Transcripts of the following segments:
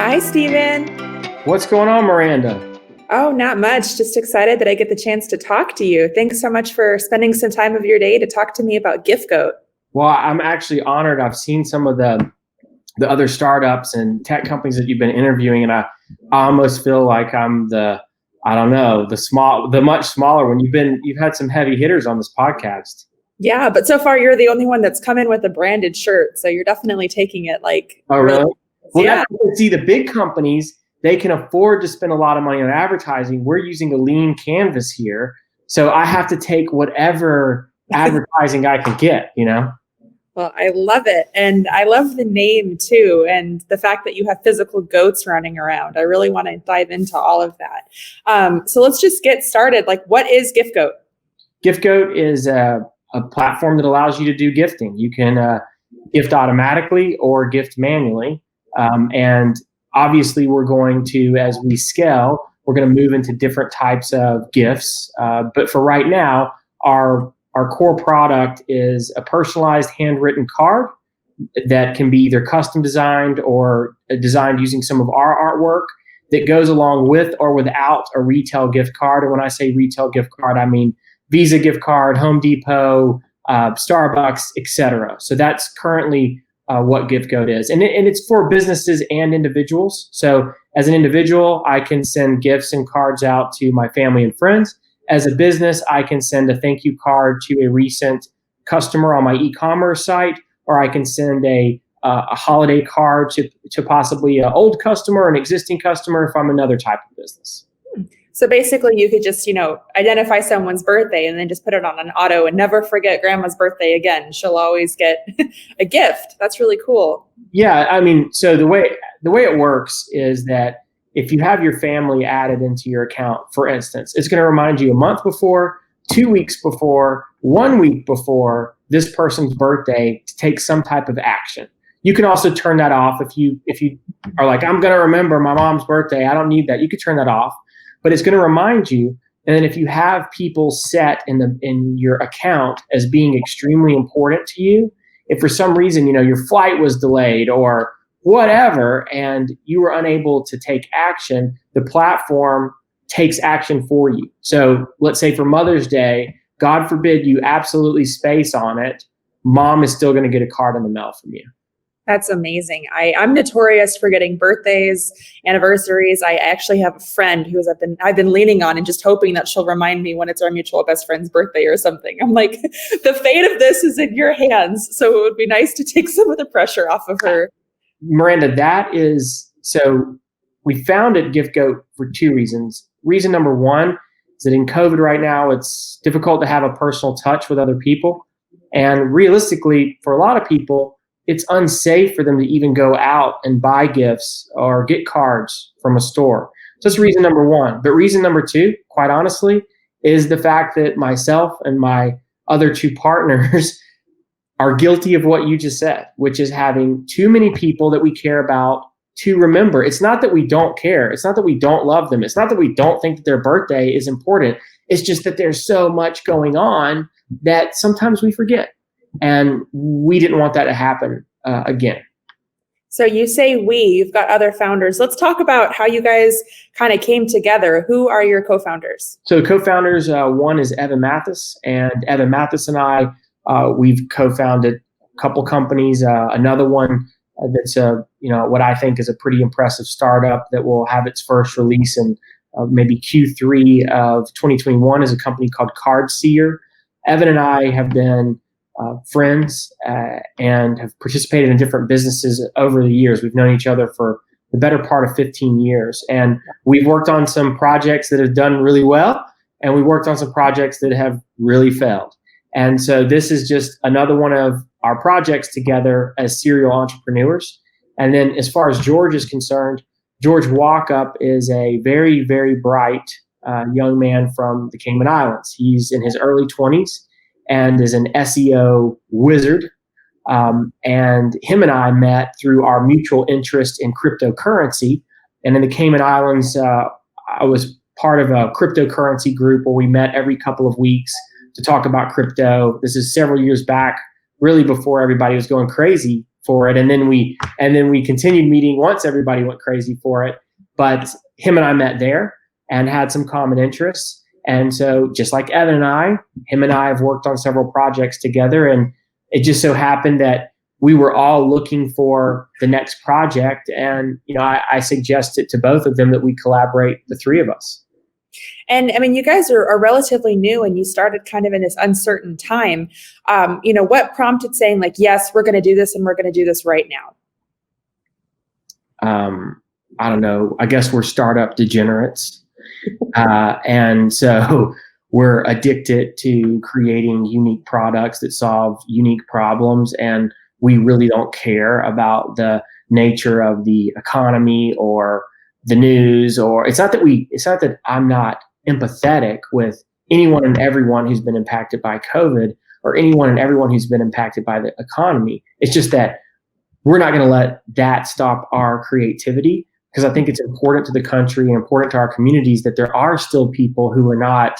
Hi, Steven. What's going on, Miranda? Oh, not much. Just excited that I get the chance to talk to you. Thanks so much for spending some time of your day to talk to me about Giftgoat. Well, I'm actually honored. I've seen some of the other startups and tech companies that you've been interviewing, and I almost feel like I'm I don't know, the much smaller one. You've had some heavy hitters on this podcast. Yeah, but so far you're the only one that's come in with a branded shirt, so you're definitely taking it like. Oh, really? Well, yeah. see, the big companies, they can afford to spend a lot of money on advertising. We're using a lean canvas here, so I have to take whatever advertising I can get, Well, I love it. And I love the name too. And the fact that you have physical goats running around. I really want to dive into all of that. So let's just get started. Like, what is Giftgoat? Giftgoat is a platform that allows you to do gifting. You can gift automatically or gift manually. And obviously, we're going to, as we scale, we're going to move into different types of gifts. But for right now, our core product is a personalized handwritten card that can be either custom designed or designed using some of our artwork that goes along with or without a retail gift card. And when I say retail gift card, I mean Visa gift card, Home Depot, Starbucks, etc. So that's currently what Giftgoat is. And it's for businesses and individuals. So as an individual, I can send gifts and cards out to my family and friends. As a business, I can send a thank you card to a recent customer on my e-commerce site, or I can send a holiday card to possibly an old customer, an existing customer, if I'm another type of business. So basically you could just, identify someone's birthday and then just put it on an auto and never forget grandma's birthday again. She'll always get a gift. That's really cool. Yeah. I mean, so the way it works is that if you have your family added into your account, for instance, it's going to remind you a month before, 2 weeks before, 1 week before this person's birthday to take some type of action. You can also turn that off if you are like, I'm going to remember my mom's birthday. I don't need that. You could turn that off, but it's going to remind you. And then if you have people set in your account as being extremely important to you, if for some reason, your flight was delayed or whatever, and you were unable to take action, the platform takes action for you. So let's say for Mother's Day, God forbid you absolutely space on it, mom is still going to get a card in the mail from you. That's amazing. I'm notorious for getting birthdays, anniversaries. I actually have a friend who I've been leaning on and just hoping that she'll remind me when it's our mutual best friend's birthday or something. I'm like, the fate of this is in your hands. So it would be nice to take some of the pressure off of her. Miranda, so we founded Giftgoat for two reasons. Reason number one is that in COVID right now, it's difficult to have a personal touch with other people. And realistically, for a lot of people, it's unsafe for them to even go out and buy gifts or get cards from a store. So that's reason number one. But reason number two, quite honestly, is the fact that myself and my other two partners are guilty of what you just said, which is having too many people that we care about to remember. It's not that we don't care. It's not that we don't love them. It's not that we don't think that their birthday is important. It's just that there's so much going on that sometimes we forget. And we didn't want that to happen again. So you say you've got other founders. Let's talk about how you guys kind of came together. Who are your co-founders? So co-founders, one is Evan Mathis, and Evan Mathis and I, we've co-founded a couple companies. Another one that's what I think is a pretty impressive startup that will have its first release in maybe Q3 of 2021 is a company called CardSeer. Evan and I have been friends and have participated in different businesses over the years. We've known each other for the better part of 15 years, and we've worked on some projects that have done really well, and we worked on some projects that have really failed. And so this is just another one of our projects together as serial entrepreneurs. And then as far as George is concerned, George Walkup is a very, very bright young man from the Cayman Islands. He's in his early 20s and is an SEO wizard. And him and I met through our mutual interest in cryptocurrency. And in the Cayman Islands, I was part of a cryptocurrency group where we met every couple of weeks to talk about crypto. This is several years back, really before everybody was going crazy for it. And then we continued meeting once everybody went crazy for it. But him and I met there and had some common interests. And so just like Evan and him and I have worked on several projects together. And it just so happened that we were all looking for the next project. And, I suggested to both of them that we collaborate, the three of us. And I mean, you guys are relatively new and you started kind of in this uncertain time. What prompted saying like, yes, we're going to do this and we're going to do this right now? I don't know. I guess we're startup degenerates. And so we're addicted to creating unique products that solve unique problems. And we really don't care about the nature of the economy or the news, or it's not that I'm not empathetic with anyone and everyone who's been impacted by COVID or anyone and everyone who's been impacted by the economy. It's just that we're not going to let that stop our creativity, because I think it's important to the country and important to our communities that there are still people who are not,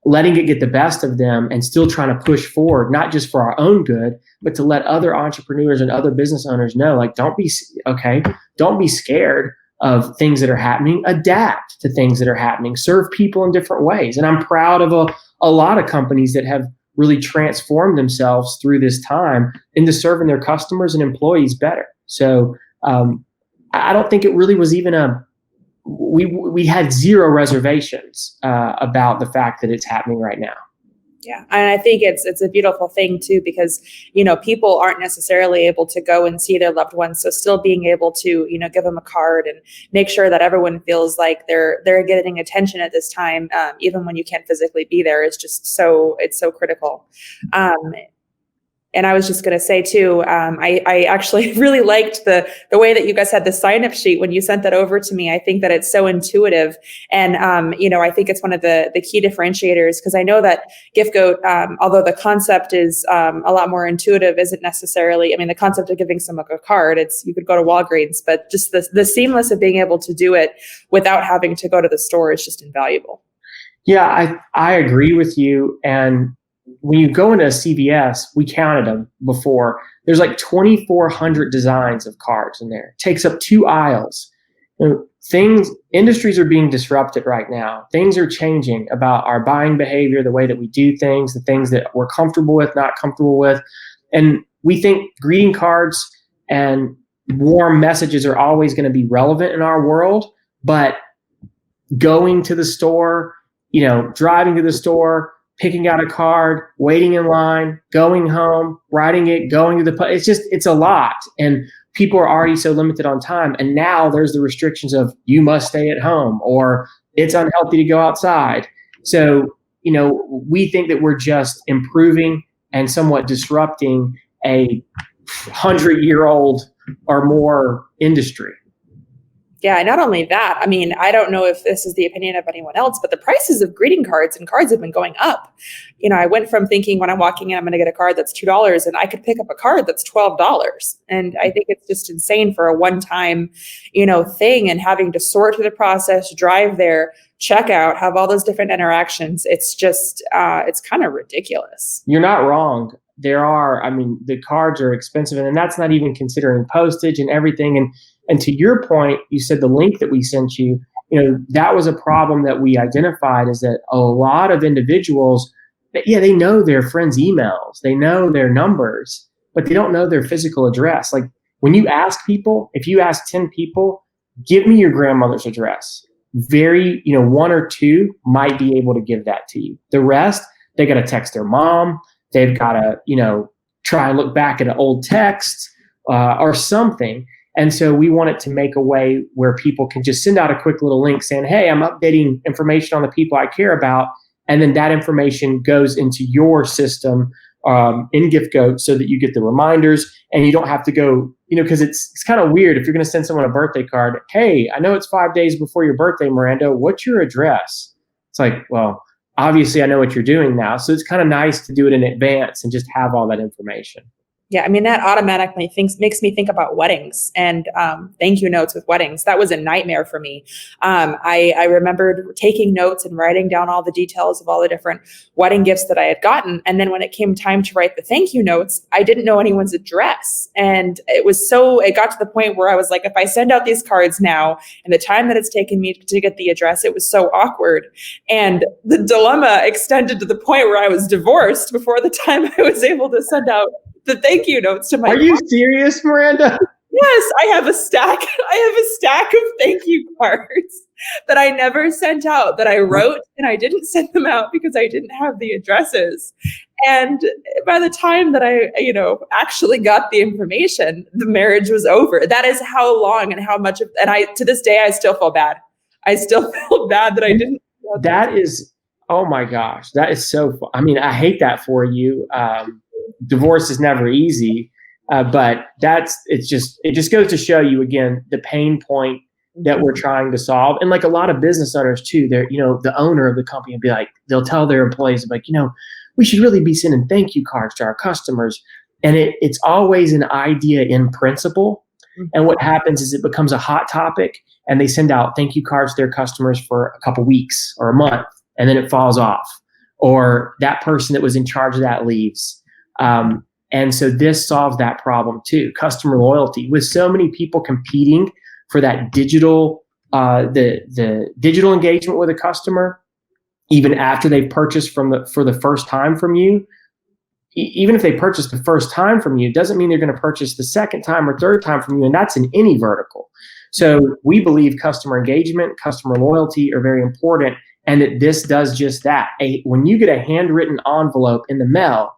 letting it get the best of them and still trying to push forward, not just for our own good, but to let other entrepreneurs and other business owners know, like, don't be scared of things that are happening, adapt to things that are happening, serve people in different ways. And I'm proud of a lot of companies that have really transformed themselves through this time into serving their customers and employees better. So I don't think it really was even we had zero reservations about the fact that it's happening right now. Yeah. And I think it's a beautiful thing too, because, people aren't necessarily able to go and see their loved ones. So still being able to, give them a card and make sure that everyone feels like they're getting attention at this time, even when you can't physically be there, is just it's so critical. And I was just going to say too, I actually really liked the way that you guys had the sign-up sheet when you sent that over to me. I think that it's so intuitive, and I think it's one of the key differentiators, because I know that Giftgoat, although the concept is a lot more intuitive, isn't necessarily. I mean, the concept of giving someone a card, you could go to Walgreens, but just the seamless of being able to do it without having to go to the store is just invaluable. Yeah, I agree with you. And when you go into a CVS, we counted them before. There's like 2,400 designs of cards in there. It takes up 2 aisles. Industries are being disrupted right now. Things are changing about our buying behavior, the way that we do things, the things that we're comfortable with, not comfortable with. And we think greeting cards and warm messages are always going to be relevant in our world. But going to the store, driving to the store, picking out a card, waiting in line, going home, writing it, going to it's a lot. And people are already so limited on time. And now there's the restrictions of you must stay at home or it's unhealthy to go outside. So, we think that we're just improving and somewhat disrupting a 100-year-old or more industry. Yeah, and not only that, I mean, I don't know if this is the opinion of anyone else, but the prices of greeting cards and cards have been going up. I went from thinking when I'm walking in, I'm going to get a card that's $2, and I could pick up a card that's $12. And I think it's just insane for a one-time, thing, and having to sort through the process, drive there, check out, have all those different interactions. It's just, it's kind of ridiculous. You're not wrong. The cards are expensive, and that's not even considering postage and everything. And to your point, you said the link that we sent you, that was a problem that we identified, is that a lot of individuals, they know their friends' emails, they know their numbers, but they don't know their physical address. Like when you ask people, if you ask 10 people, give me your grandmother's address, one or two might be able to give that to you. The rest, they got to text their mom. They've got to, try and look back at an old text or something. And so we wanted to make a way where people can just send out a quick little link saying, hey, I'm updating information on the people I care about. And then that information goes into your system in Giftgoat so that you get the reminders and you don't have to go, because it's kind of weird if you're going to send someone a birthday card. Hey, I know it's 5 days before your birthday, Miranda. What's your address? It's like, well, obviously I know what you're doing now. So it's kind of nice to do it in advance and just have all that information. Yeah, I mean, that automatically makes me think about weddings and thank you notes with weddings. That was a nightmare for me. I remembered taking notes and writing down all the details of all the different wedding gifts that I had gotten. And then when it came time to write the thank you notes, I didn't know anyone's address. And it got to the point where I was like, if I send out these cards now and the time that it's taken me to get the address, it was so awkward. And the dilemma extended to the point where I was divorced before the time I was able to send out the thank you notes to my. Are you serious, Miranda? Yes, I have a stack. I have a stack of thank you cards that I never sent out, that I wrote and I didn't send them out because I didn't have the addresses. And by the time that I, actually got the information, the marriage was over. That is how long and how much of, and to this day, I still feel bad. I still feel bad that I didn't. That is, oh my gosh, that is so, I mean, I hate that for you. Divorce is never easy, but it just goes to show you again, the pain point that we're trying to solve. And like a lot of business owners too, they're, the owner of the company will be like, they'll tell their employees like, we should really be sending thank you cards to our customers. And it's always an idea in principle. And what happens is it becomes a hot topic and they send out thank you cards to their customers for a couple weeks or a month, and then it falls off, or that person that was in charge of that leaves. And so this solves that problem too. Customer loyalty, with so many people competing for that digital, the digital engagement with a customer, even after they've purchased for the first time from you. Even if they purchase the first time from you, doesn't mean they're going to purchase the second time or third time from you. And that's in any vertical. So we believe customer engagement, customer loyalty are very important. And that this does just that. When you get a handwritten envelope in the mail,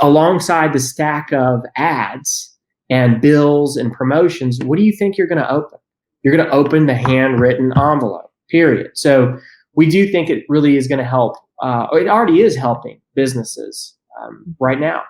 alongside the stack of ads and bills and promotions, what do you think you're going to open? You're going to open the handwritten envelope, period. So we do think it really is going to help. It already is helping businesses right now.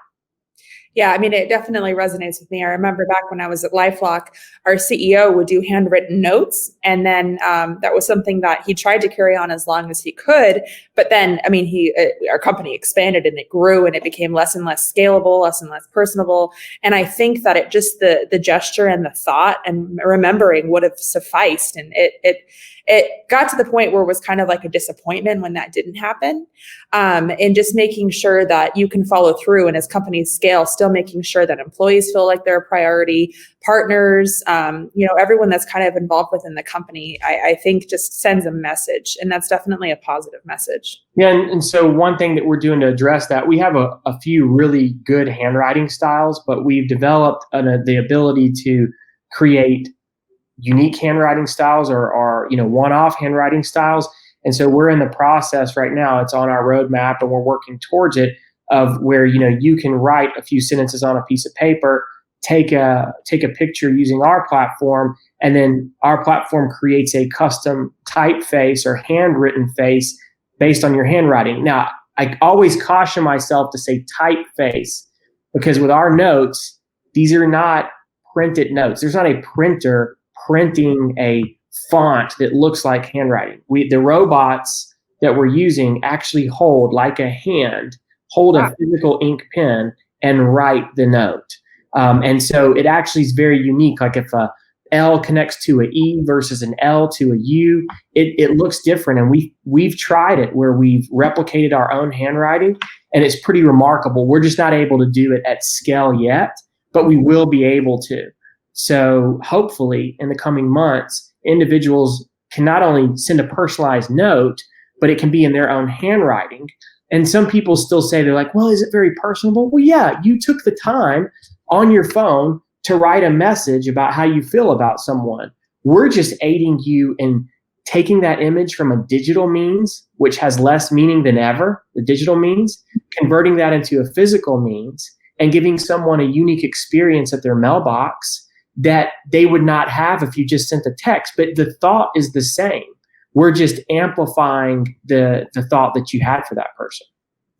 Yeah, I mean, it definitely resonates with me. I remember back when I was at LifeLock, our CEO would do handwritten notes. And then that was something that he tried to carry on as long as he could. But then, I mean, our company expanded and it grew and it became less and less scalable, less and less personable. And I think that it just the gesture and the thought and remembering would have sufficed. And it got to the point where it was kind of like a disappointment when that didn't happen. And just making sure that you can follow through, and as companies scale, still making sure that employees feel like they're a priority, partners, everyone that's kind of involved within the company, I think just sends a message, and that's definitely a positive message. Yeah, and so one thing that we're doing to address that, we have a few really good handwriting styles, but we've developed the ability to create unique handwriting styles or one-off handwriting styles. And so we're in the process right now. It's on our roadmap and we're working towards it, of where, you can write a few sentences on a piece of paper, take a picture using our platform, and then our platform creates a custom typeface or handwritten face based on your handwriting. Now, I always caution myself to say typeface, because with our notes, these are not printed notes. There's not a printer printing a font that looks like handwriting. The robots that we're using actually hold like a hand, hold a physical ink pen and write the note. And so it actually is very unique. Like if a L connects to a E versus an L to a U, it looks different. And we've tried it where we've replicated our own handwriting, and it's pretty remarkable. We're just not able to do it at scale yet, but we will be able to. So hopefully in the coming months, individuals can not only send a personalized note, but it can be in their own handwriting. And some people still say, they're like, well, is it very personable? Well, yeah, you took the time on your phone to write a message about how you feel about someone. We're just aiding you in taking that image from a digital means, which has less meaning than ever, the digital means, converting that into a physical means, and giving someone a unique experience at their mailbox that they would not have if you just sent a text. But the thought is the same. We're just amplifying the thought that you had for that person.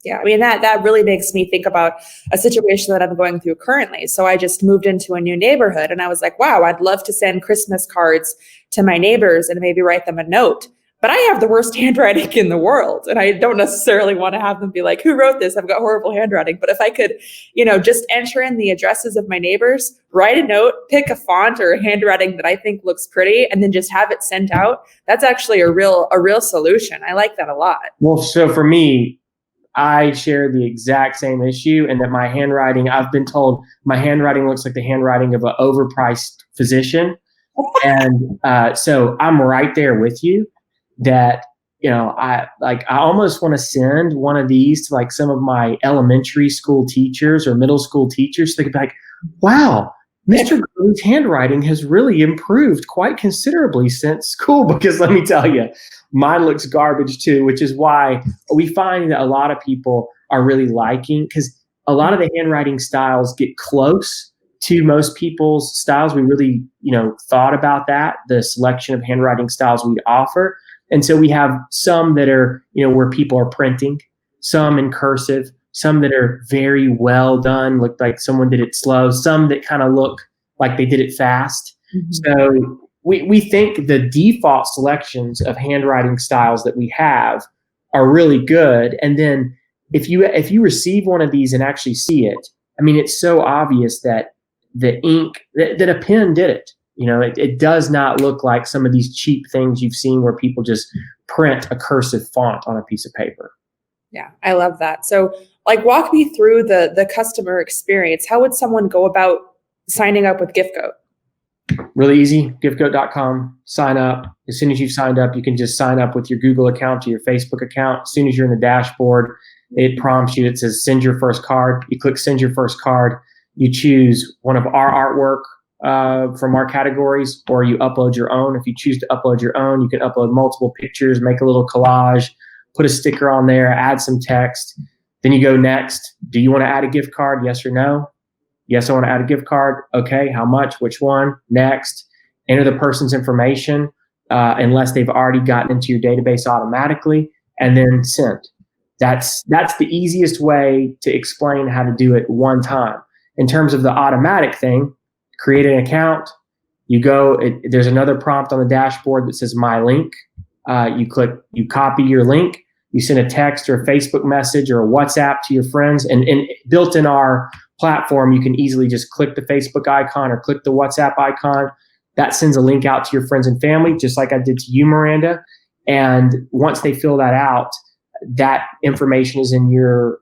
Yeah, I mean, that really makes me think about a situation that I'm going through currently. So I just moved into a new neighborhood and I was like, wow, I'd love to send Christmas cards to my neighbors and maybe write them a note. but I have the worst handwriting in the world. And I don't necessarily want to have them be like, who wrote this? I've got horrible handwriting. But if I could, just enter in the addresses of my neighbors, write a note, pick a font or a handwriting that I think looks pretty, and then just have it sent out, that's actually a real solution. I like that a lot. Well, so for me, I share the exact same issue, and that my handwriting, I've been told my handwriting looks like the handwriting of an overpriced physician. And so I'm right there with you that, I almost want to send one of these to like some of my elementary school teachers or middle school teachers. They could be like, wow, Mr. Gurley's handwriting has really improved quite considerably since school, because let me tell you, mine looks garbage too, which is why we find that a lot of people are really liking, because a lot of the handwriting styles get close to most people's styles. We really, thought about that, the selection of handwriting styles we offer. And so we have some that are, where people are printing, some in cursive, some that are very well done, look like someone did it slow, some that kind of look like they did it fast. Mm-hmm. So we think the default selections of handwriting styles that we have are really good. And then if you receive one of these and actually see it, I mean, it's so obvious that the ink, that a pen did it. It does not look like some of these cheap things you've seen where people just print a cursive font on a piece of paper. Yeah, I love that. So walk me through the customer experience. How would someone go about signing up with Giftgoat? Really easy, giftgoat.com, sign up. As soon as you've signed up, you can just sign up with your Google account to your Facebook account. As soon as you're in the dashboard, it prompts you, it says send your first card. You click send your first card. You choose one of our artwork from our categories, or you upload your own. If you choose to upload your own, you can upload multiple pictures, make a little collage, put a sticker on there, add some text. Then you go next. Do you want to add a gift card? Yes or no? Yes, I want to add a gift card. Okay, how much? Which one? Next. Enter the person's information unless they've already gotten into your database automatically, and then send. That's the easiest way to explain how to do it one time. In terms of the automatic thing, create an account. You go, there's another prompt on the dashboard that says my link. You copy your link. You send a text or a Facebook message or a WhatsApp to your friends, and built in our platform, you can easily just click the Facebook icon or click the WhatsApp icon. That sends a link out to your friends and family, just like I did to you, Miranda. And once they fill that out, that information is in your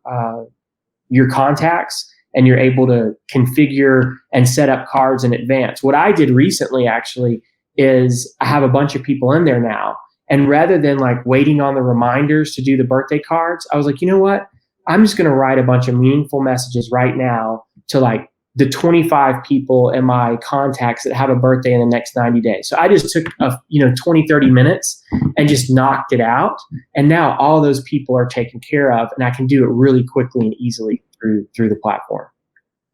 contacts, and you're able to configure and set up cards in advance. What I did recently actually is I have a bunch of people in there now. And rather than waiting on the reminders to do the birthday cards, I was like, you know what? I'm just going to write a bunch of meaningful messages right now to the 25 people in my contacts that have a birthday in the next 90 days. So I just took 20, 30 minutes and just knocked it out. And now all those people are taken care of, and I can do it really quickly and easily through the platform.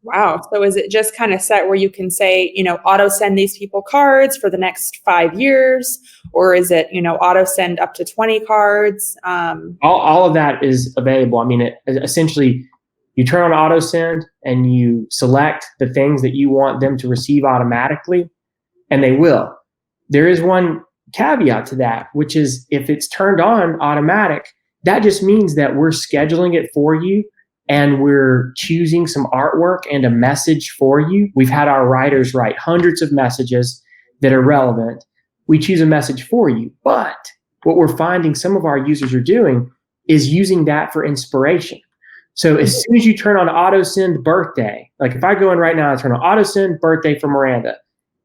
Wow. So is it just kind of set where you can say, auto send these people cards for the next 5 years? Or is it, auto send up to 20 cards? All of that is available. I mean, essentially, you turn on auto send and you select the things that you want them to receive automatically, and they will. There is one caveat to that, which is if it's turned on automatic, that just means that we're scheduling it for you, and we're choosing some artwork and a message for you. We've had our writers write hundreds of messages that are relevant. We choose a message for you. But what we're finding some of our users are doing is using that for inspiration. So as soon as you turn on auto send birthday, if I go in right now and turn on auto send birthday for Miranda,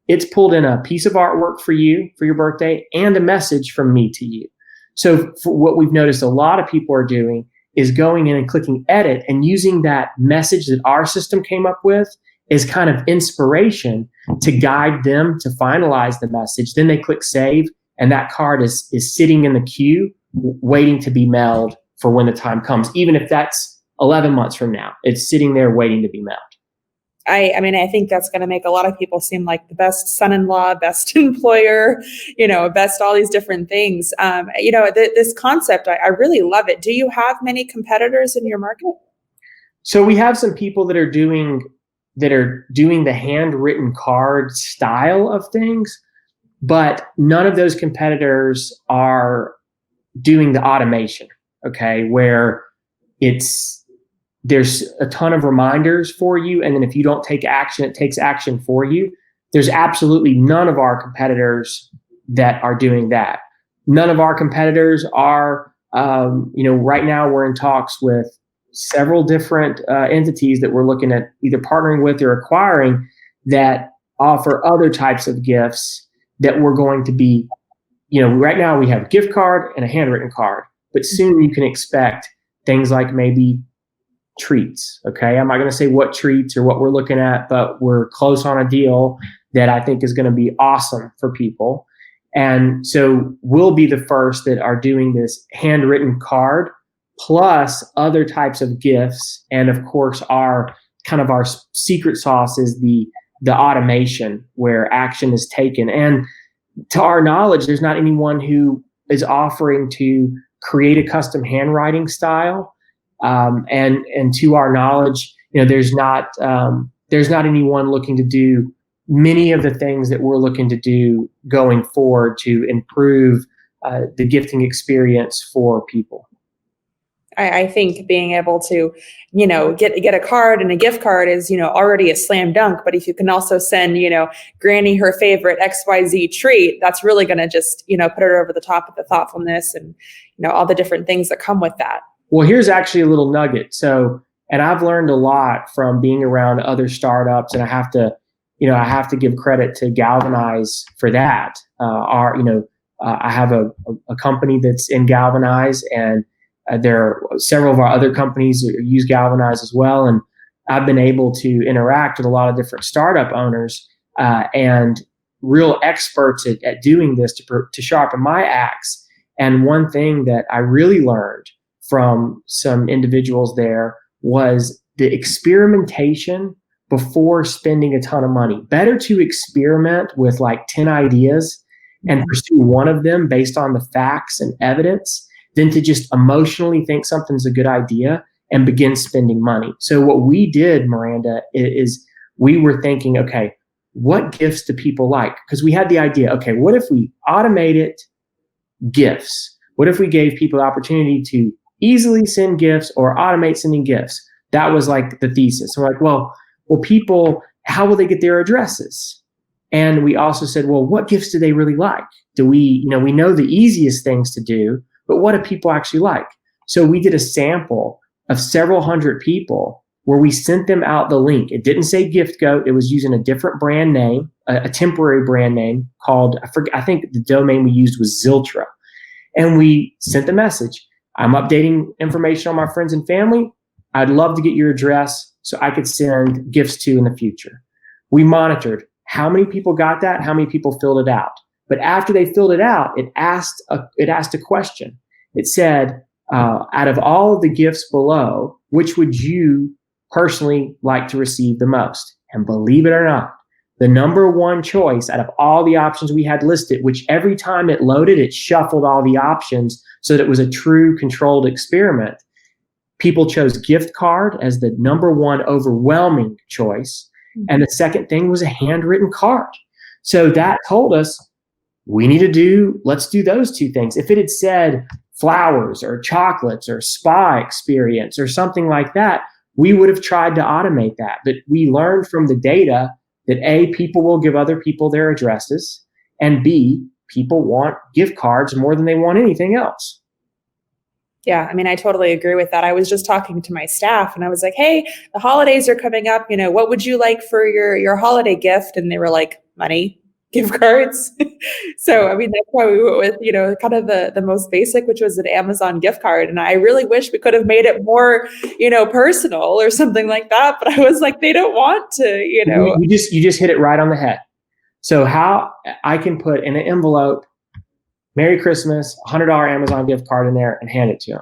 it's pulled in a piece of artwork for you for your birthday and a message from me to you. So for what we've noticed a lot of people are doing is going in and clicking edit and using that message that our system came up with as kind of inspiration to guide them to finalize the message. Then they click save, and that card is sitting in the queue waiting to be mailed for when the time comes. Even if that's 11 months from now, it's sitting there waiting to be mailed. I mean, I think that's going to make a lot of people seem like the best son-in-law, best employer, best all these different things. This concept, I really love it. Do you have many competitors in your market? So we have some people that are doing the handwritten card style of things, but none of those competitors are doing the automation, okay, where there's a ton of reminders for you, and then if you don't take action, it takes action for you. There's absolutely none of our competitors that are doing that. None of our competitors are, right now we're in talks with several different entities that we're looking at either partnering with or acquiring that offer other types of gifts that we're going to be, right now we have a gift card and a handwritten card, but soon you can expect things like maybe treats. Okay. I'm not going to say what treats or what we're looking at, but we're close on a deal that I think is going to be awesome for people. And so we'll be the first that are doing this handwritten card plus other types of gifts. And of course, our secret sauce is the automation where action is taken. And to our knowledge, there's not anyone who is offering to create a custom handwriting style. And to our knowledge, there's not anyone looking to do many of the things that we're looking to do going forward to improve the gifting experience for people. I think being able to, get a card and a gift card is, already a slam dunk. But if you can also send, Granny her favorite XYZ treat, that's really going to just, put her over the top with the thoughtfulness and, all the different things that come with that. Well, here's actually a little nugget. And I've learned a lot from being around other startups, and I have to give credit to Galvanize for that. I have a company that's in Galvanize, and there are several of our other companies that use Galvanize as well. And I've been able to interact with a lot of different startup owners and real experts at doing this to sharpen my axe. And one thing that I really learned from some individuals there was the experimentation before spending a ton of money. Better to experiment with like 10 ideas and pursue one of them based on the facts and evidence than to just emotionally think something's a good idea and begin spending money. So what we did, Miranda, is we were thinking, okay, what gifts do people like? Because we had the idea, okay, what if we automated gifts? What if we gave people the opportunity to easily send gifts or automate sending gifts? That was like the thesis. We're like, well, people, how will they get their addresses? And we also said, well, what gifts do they really like? We know the easiest things to do, but what do people actually like? So we did a sample of several hundred people where we sent them out the link. It didn't say Giftgoat. It was using a different brand name, a temporary brand name called, I think the domain we used was Ziltra. And we sent the message. I'm updating information on my friends and family. I'd love to get your address so I could send gifts to in the future. We monitored how many people got that, how many people filled it out. But after they filled it out, it asked a question. It said, out of all of the gifts below, which would you personally like to receive the most? And believe it or not, the number one choice out of all the options we had listed, which every time it loaded, it shuffled all the options so that it was a true controlled experiment. People chose gift card as the number one overwhelming choice. And the second thing was a handwritten card. So that told us let's do those two things. If it had said flowers or chocolates or spa experience or something like that, we would have tried to automate that. But we learned from the data that A, people will give other people their addresses, and B, people want gift cards more than they want anything else. Yeah, I mean, I totally agree with that. I was just talking to my staff and I was like, hey, the holidays are coming up. What would you like for your holiday gift? And they were like, money, gift cards. So, I mean, that's why we went with, kind of the most basic, which was an Amazon gift card. And I really wish we could have made it more, personal or something like that. But I was like, they don't want to, You just hit it right on the head. So how I can put in an envelope, Merry Christmas, $100 Amazon gift card in there and hand it to them.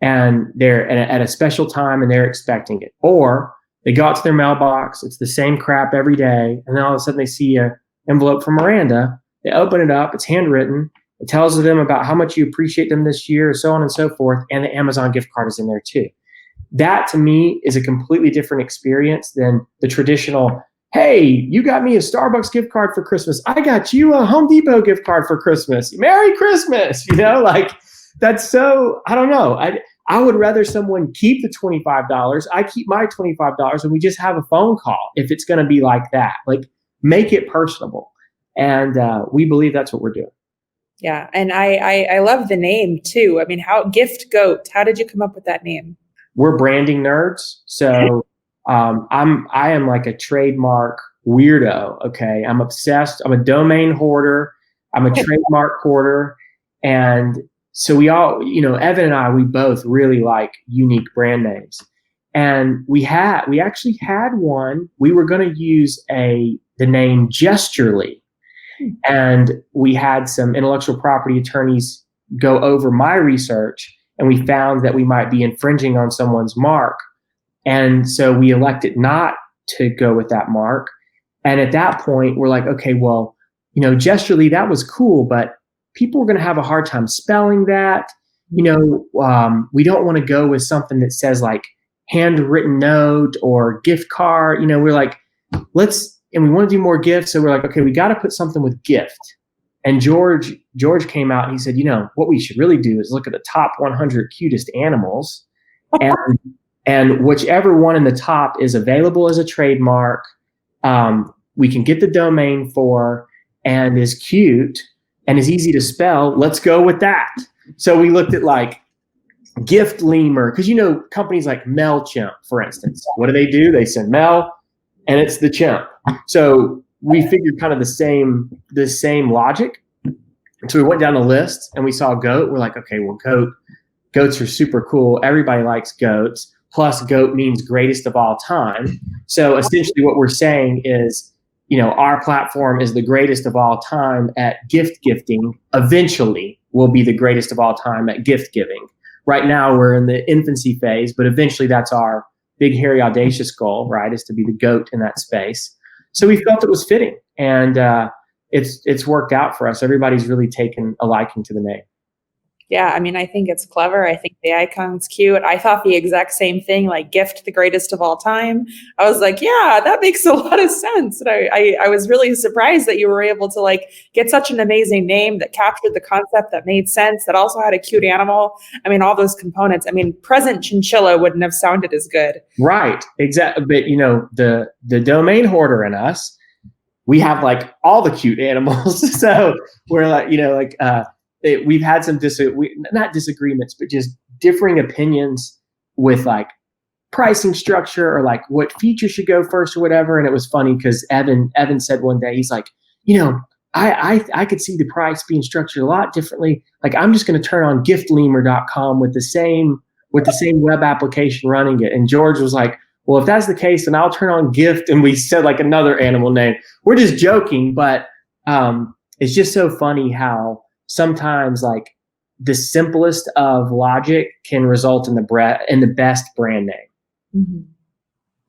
And they're at a special time and they're expecting it. Or they go out to their mailbox, it's the same crap every day. And then all of a sudden they see an envelope from Miranda. They open it up, it's handwritten. It tells them about how much you appreciate them this year, so on and so forth. And the Amazon gift card is in there too. That to me is a completely different experience than the traditional, hey, you got me a Starbucks gift card for Christmas. I got you a Home Depot gift card for Christmas. Merry Christmas. Like that's so, I don't know. I would rather someone keep the $25. I keep my $25 and we just have a phone call if it's going to be like that. Like make it personable. And we believe that's what we're doing. Yeah. And I love the name too. I mean, Giftgoat, how did you come up with that name? We're branding nerds. So I am like a trademark weirdo. Okay. I'm obsessed. I'm a domain hoarder. I'm a trademark hoarder. And so we all, Evan and I, we both really like unique brand names. And we actually had one. We were going to use the name Gesturely. And we had some intellectual property attorneys go over my research, and we found that we might be infringing on someone's mark. And so we elected not to go with that mark. And at that point, we're like, okay, well, Gesturely, that was cool, but people are going to have a hard time spelling that. We don't want to go with something that says like handwritten note or gift card. We're like, and we want to do more gifts. So we're like, okay, we got to put something with gift. And George came out and he said, what we should really do is look at the top 100 cutest animals, and whichever one in the top is available as a trademark, we can get the domain for, and is cute and is easy to spell. Let's go with that. So we looked at like Gift Lemur, because companies like MailChimp, for instance, what do? They send mail, and it's the chimp. So we figured kind of the same logic. So we went down the list and we saw goat. We're like, okay, well, goats are super cool. Everybody likes goats. Plus, goat means greatest of all time. So essentially, what we're saying is, our platform is the greatest of all time at gift gifting. Eventually, we'll be the greatest of all time at gift giving. Right now, we're in the infancy phase, but eventually, that's our big, hairy, audacious goal, right? Is to be the GOAT in that space. So we felt it was fitting, and it's worked out for us. Everybody's really taken a liking to the name. Yeah, I mean, I think it's clever. I think the icon's cute. I thought the exact same thing, like gift the greatest of all time. I was like, yeah, that makes a lot of sense. And I was really surprised that you were able to like get such an amazing name that captured the concept, that made sense, that also had a cute animal. I mean, all those components. I mean, present chinchilla wouldn't have sounded as good. Right, exactly. But the domain hoarder in us, we have like all the cute animals. So we're like, we've had some not disagreements, but just differing opinions with like pricing structure or like what feature should go first or whatever. And it was funny because Evan said one day, he's like, I could see the price being structured a lot differently. Like I'm just going to turn on giftlemur.com with the same web application running it. And George was like, well, if that's the case, then I'll turn on gift. And we said like another animal name. We're just joking, but it's just so funny how sometimes like the simplest of logic can result in the best brand name. Mm-hmm.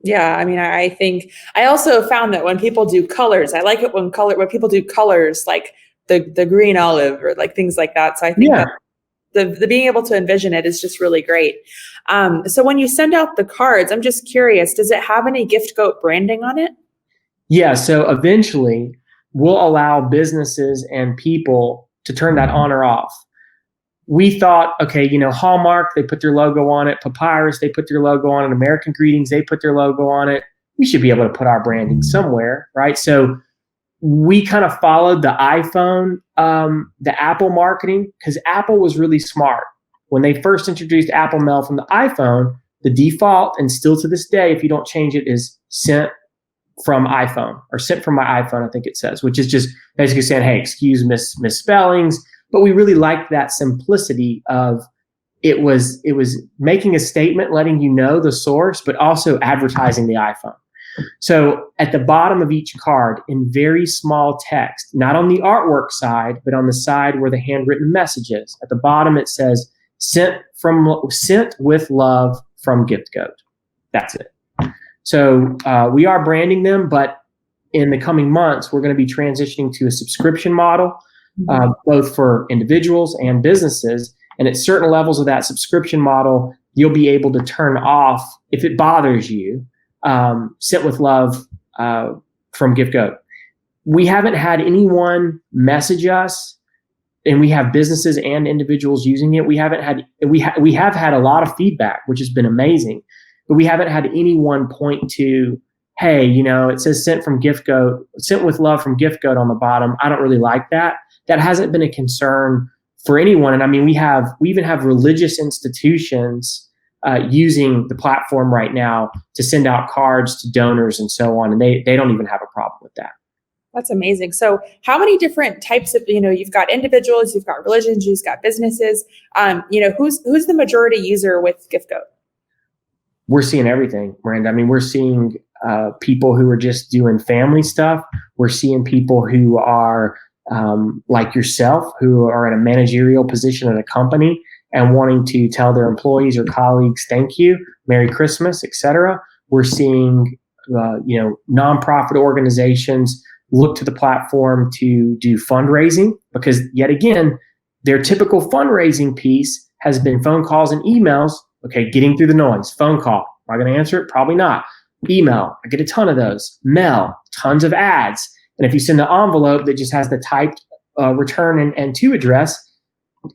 Yeah, I mean, I think I also found that when people do colors, I like it when people do colors like the green olive or like things like that. So I think that the being able to envision it is just really great. So when you send out the cards, I'm just curious, does it have any Giftgoat branding on it? Yeah, so eventually we'll allow businesses and people to turn that on or off. We thought, okay, Hallmark, they put their logo on it. Papyrus, they put their logo on it. American Greetings, they put their logo on it. We should be able to put our branding somewhere, right? So we kind of followed the iPhone, the Apple marketing, because Apple was really smart. When they first introduced Apple Mail from the iPhone, the default, and still to this day, if you don't change it, is sent from iPhone or sent from my iPhone, I think it says, which is just basically saying, hey, excuse misspellings. But we really liked that simplicity of it was making a statement, letting you know the source, but also advertising the iPhone. So at the bottom of each card in very small text, not on the artwork side, but on the side where the handwritten message is, at the bottom it says sent with love from Giftgoat. That's it. So we are branding them, but in the coming months, we're going to be transitioning to a subscription model, both for individuals and businesses. And at certain levels of that subscription model, you'll be able to turn off, if it bothers you, Sent with Love from Giftgoat. We haven't had anyone message us, and we have businesses and individuals using it. We have had a lot of feedback, which has been amazing, but we haven't had anyone point to, hey, it says sent from Giftgoat, sent with love from Giftgoat on the bottom. I don't really like that. That hasn't been a concern for anyone. And I mean, we even have religious institutions using the platform right now to send out cards to donors and so on. And they don't even have a problem with that. That's amazing. So how many different types of, you've got individuals, you've got religions, you've got businesses, who's the majority user with Giftgoat? We're seeing everything, Miranda. I mean, we're seeing people who are just doing family stuff. We're seeing people who are like yourself, who are in a managerial position at a company and wanting to tell their employees or colleagues, thank you, Merry Christmas, etc. We're seeing, nonprofit organizations look to the platform to do fundraising, because yet again, their typical fundraising piece has been phone calls and emails. Okay, getting through the noise. Phone call. Am I going to answer it? Probably not. Email. I get a ton of those. Mail. Tons of ads. And if you send an envelope that just has the typed return and to address,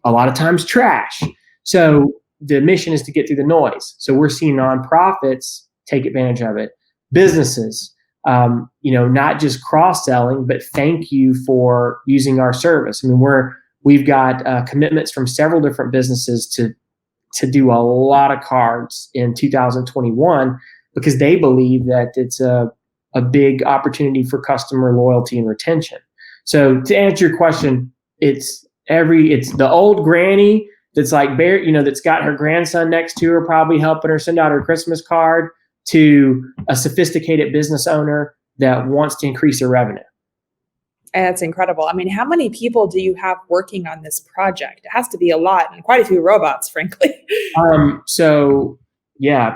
a lot of times trash. So the mission is to get through the noise. So we're seeing nonprofits take advantage of it. Businesses, not just cross-selling, but thank you for using our service. I mean, we've got commitments from several different businesses to do a lot of cards in 2021 because they believe that it's a big opportunity for customer loyalty and retention. So to answer your question, it's the old granny that's like that's got her grandson next to her, probably helping her send out her Christmas card, to a sophisticated business owner that wants to increase their revenue. And that's incredible. I mean, how many people do you have working on this project? It has to be a lot, and quite a few robots, frankly.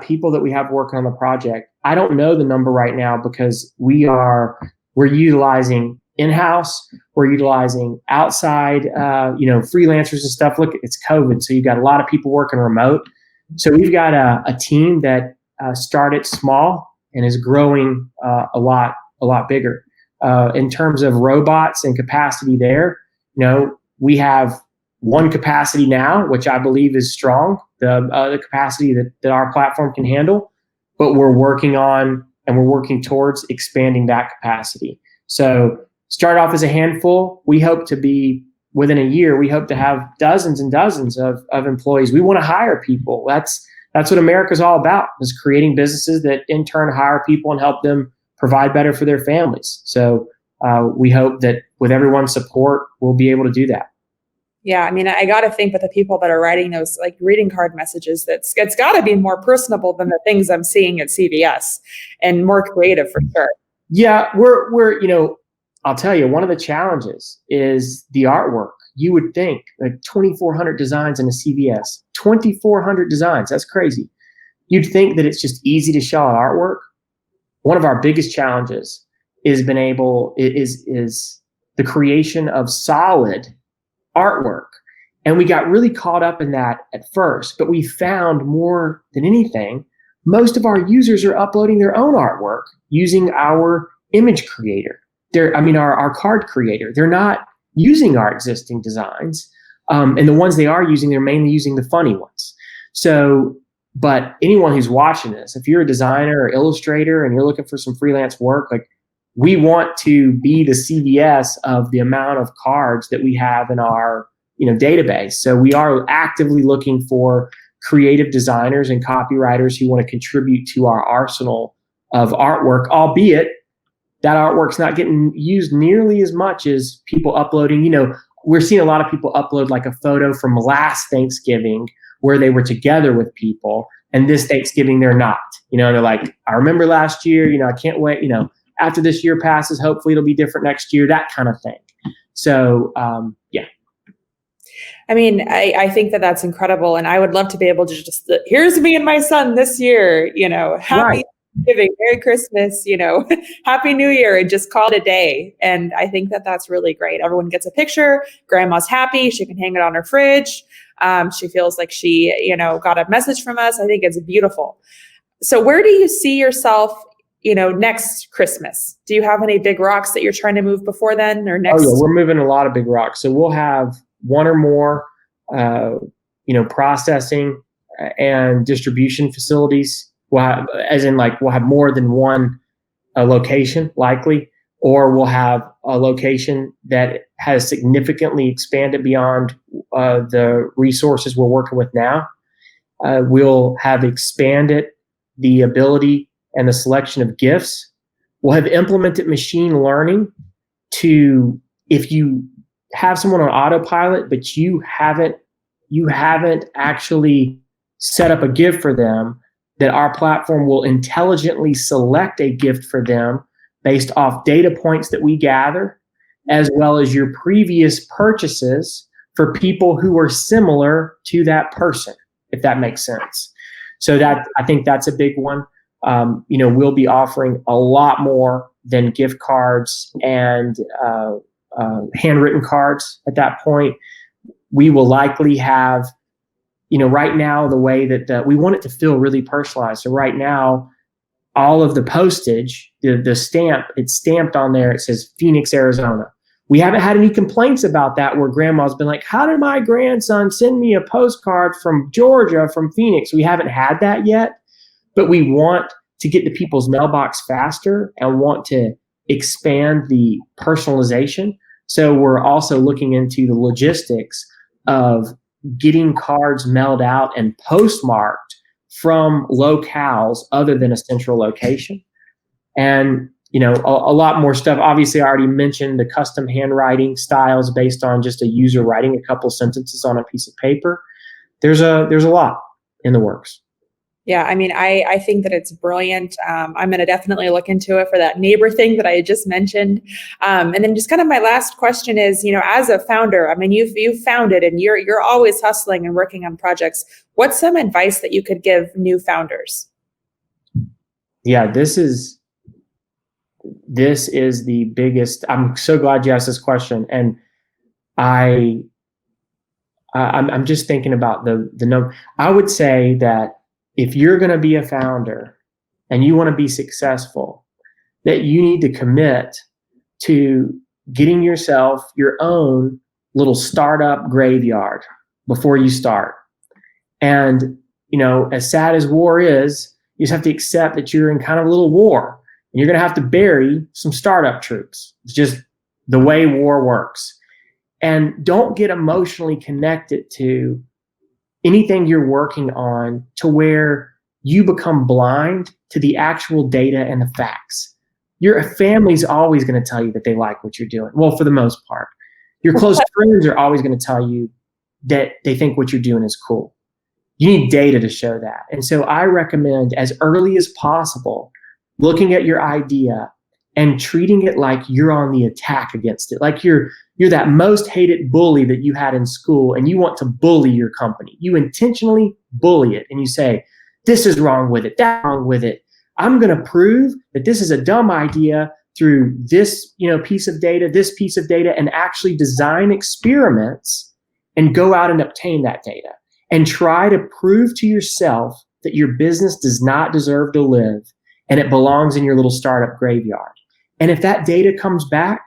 People that we have working on the project. I don't know the number right now because we're utilizing in-house, we're utilizing outside, freelancers and stuff. Look, it's COVID, so you've got a lot of people working remote. So we've got a team that started small and is growing a lot bigger. In terms of robots and capacity there, we have one capacity now, which I believe is strong, the capacity that our platform can handle, but we're working on and we're working towards expanding that capacity. So start off as a handful. We hope to be, within a year, we hope to have dozens and dozens of employees. We want to hire people. That's what America's all about, is creating businesses that in turn hire people and help them provide better for their families. So we hope that with everyone's support, we'll be able to do that. Yeah, I mean, I got to think with the people that are writing those like greeting card messages, it's got to be more personable than the things I'm seeing at CVS, and more creative for sure. Yeah, we're I'll tell you, one of the challenges is the artwork. You would think like 2,400 designs in a CVS, 2,400 designs. That's crazy. You'd think that it's just easy to show artwork. One of our biggest challenges is the creation of solid artwork. And we got really caught up in that at first, but we found more than anything, most of our users are uploading their own artwork using our image creator. Our card creator. They're not using our existing designs. And the ones they are using, they're mainly using the funny ones. So, but anyone who's watching this, if you're a designer or illustrator and you're looking for some freelance work, like, we want to be the CVS of the amount of cards that we have in our database. So we are actively looking for creative designers and copywriters who want to contribute to our arsenal of artwork, albeit that artwork's not getting used nearly as much as people uploading. We're seeing a lot of people upload like a photo from last Thanksgiving where they were together with people, and this Thanksgiving they're not. They're like, I remember last year, I can't wait, after this year passes, hopefully it'll be different next year, that kind of thing. So, yeah. I mean, I think that that's incredible. And I would love to be able to just, here's me and my son this year, happy Thanksgiving, Merry Christmas, Happy New Year, and just call it a day. And I think that that's really great. Everyone gets a picture. Grandma's happy. She can hang it on her fridge. She feels like she, got a message from us. I think it's beautiful. So where do you see yourself next Christmas? Do you have any big rocks that you're trying to move before then or Oh next? yeah, we're moving a lot of big rocks. So we'll have one or more, processing and distribution facilities. We'll have, we'll have more than one location likely, or we'll have a location that has significantly expanded beyond the resources we're working with now. We'll have expanded the ability and the selection of gifts. We'll have implemented machine learning to, if you have someone on autopilot, but you haven't actually set up a gift for them, that our platform will intelligently select a gift for them based off data points that we gather, as well as your previous purchases for people who are similar to that person, if that makes sense. So I think that's a big one. We'll be offering a lot more than gift cards and handwritten cards at that point. We will likely have, right now, the way that we want it to feel really personalized. So right now, all of the postage, the stamp, it's stamped on there. It says Phoenix, Arizona. We haven't had any complaints about that where grandma's been like, how did my grandson send me a postcard from Georgia, from Phoenix? We haven't had that yet, but we want to get to people's mailbox faster and want to expand the personalization. So we're also looking into the logistics of getting cards mailed out and postmarked from locales other than a central location. And, a lot more stuff. Obviously, I already mentioned the custom handwriting styles based on just a user writing a couple sentences on a piece of paper. There's a lot in the works. Yeah, I mean, I think that it's brilliant. I'm going to definitely look into it for that neighbor thing that I just mentioned. And then just kind of my last question is, as a founder, I mean, you've founded and you're always hustling and working on projects. What's some advice that you could give new founders? Yeah, this is the biggest. I'm so glad you asked this question, and I'm just thinking about the number. I would say that if you're going to be a founder and you want to be successful, that you need to commit to getting yourself your own little startup graveyard before you start. And, as sad as war is, you just have to accept that you're in kind of a little war, and you're going to have to bury some startup troops. It's just the way war works. And don't get emotionally connected to anything you're working on to where you become blind to the actual data and the facts. Your family's always going to tell you that they like what you're doing. Well, for the most part. Your close friends are always going to tell you that they think what you're doing is cool. You need data to show that. And so I recommend, as early as possible, looking at your idea and treating it like you're on the attack against it. Like you're that most hated bully that you had in school and you want to bully your company. You intentionally bully it and you say, this is wrong with it, that's wrong with it. I'm going to prove that this is a dumb idea through this, piece of data, and actually design experiments and go out and obtain that data and try to prove to yourself that your business does not deserve to live and it belongs in your little startup graveyard. And if that data comes back,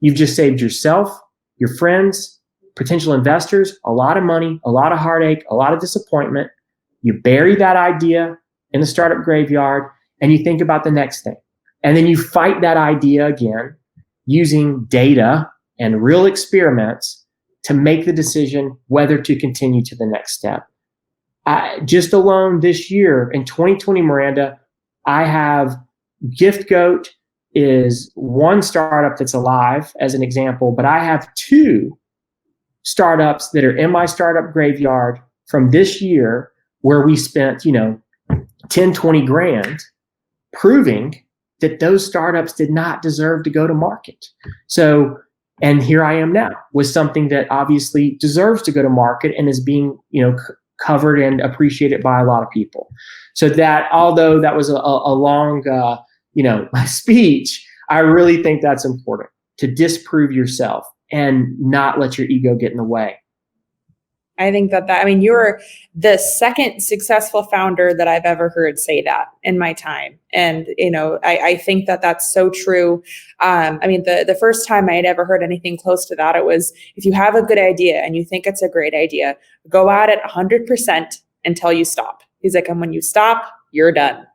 you've just saved yourself, your friends, potential investors, a lot of money, a lot of heartache, a lot of disappointment. You bury that idea in the startup graveyard and you think about the next thing. And then you fight that idea again using data and real experiments to make the decision whether to continue to the next step. Just alone this year in 2020, Miranda, I have Giftgoat is one startup that's alive as an example, but I have two startups that are in my startup graveyard from this year where we spent, 10, 20 grand proving that those startups did not deserve to go to market. So, and here I am now with something that obviously deserves to go to market and is being, covered and appreciated by a lot of people. So that, although that was a long, speech, I really think that's important to disprove yourself and not let your ego get in the way. I think I mean, you're the second successful founder that I've ever heard say that in my time. And, I think that that's so true. I mean, the first time I had ever heard anything close to that, it was, if you have a good idea and you think it's a great idea, go at it 100% until you stop. He's like, and when you stop, you're done.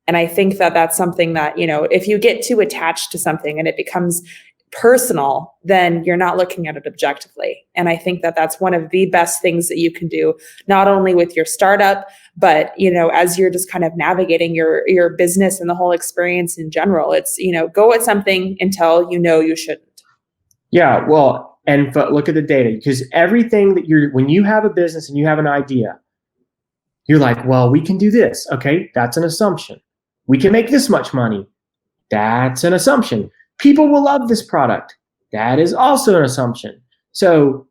And I think that that's something that, if you get too attached to something and it becomes personal, then you're not looking at it objectively. And I think that that's one of the best things that you can do, not only with your startup, but, as you're just kind of navigating your business and the whole experience in general. It's, go at something until you shouldn't. Yeah, well, and look at the data, because everything that when you have a business and you have an idea, you're like, well, we can do this. Okay, that's an assumption. We can make this much money. That's an assumption. People will love this product. That is also an assumption. So,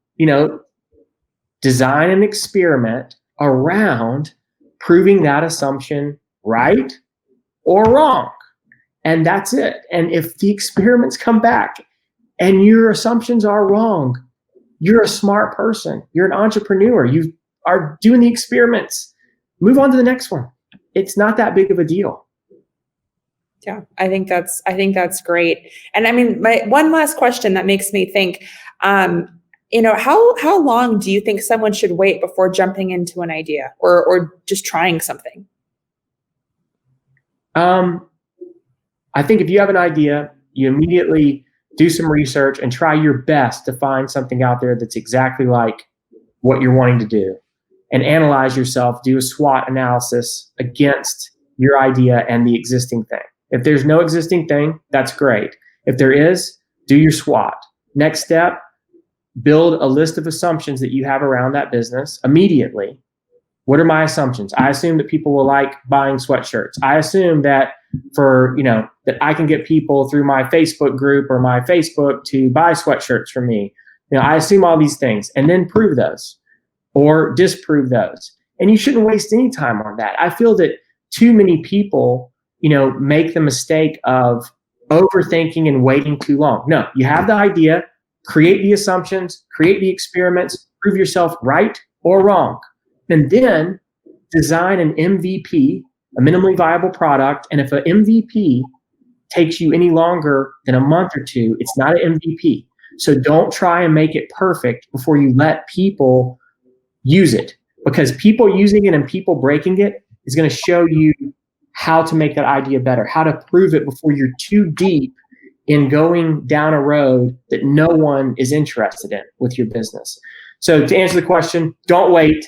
design an experiment around proving that assumption right or wrong. And that's it. And if the experiments come back and your assumptions are wrong, you're a smart person. You're an entrepreneur. You are doing the experiments. Move on to the next one. It's not that big of a deal. Yeah, I think that's great. And I mean, my one last question that makes me think, how long do you think someone should wait before jumping into an idea or just trying something? I think if you have an idea, you immediately do some research and try your best to find something out there that's exactly like what you're wanting to do, and analyze yourself, do a SWOT analysis against your idea and the existing thing. If there's no existing thing, that's great. If there is, do your SWOT. Next step, build a list of assumptions that you have around that business immediately. What are my assumptions? I assume that people will like buying sweatshirts. I assume that that I can get people through my Facebook group or my Facebook to buy sweatshirts from me. I assume all these things, and then prove those or disprove those. And you shouldn't waste any time on that. I feel that too many people make the mistake of overthinking and waiting too long. No, you have the idea, create the assumptions, create the experiments, prove yourself right or wrong, and then design an MVP, a minimally viable product. And if an MVP takes you any longer than a month or two, it's not an MVP. So don't try and make it perfect before you let people use it, because people using it and people breaking it is going to show you how to make that idea better, how to prove it before you're too deep in going down a road that no one is interested in with your business. So to answer the question, don't wait.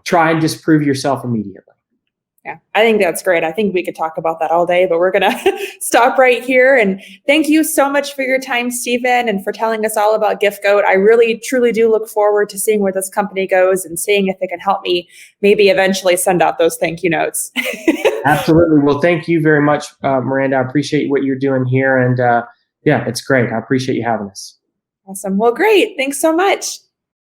Try and disprove yourself immediately. Yeah, I think that's great. I think we could talk about that all day, but we're going to stop right here. And thank you so much for your time, Stephen, and for telling us all about Giftgoat. I really, truly do look forward to seeing where this company goes and seeing if it can help me maybe eventually send out those thank you notes. Absolutely. Well, thank you very much, Miranda. I appreciate what you're doing here. And yeah, it's great. I appreciate you having us. Awesome. Well, great. Thanks so much.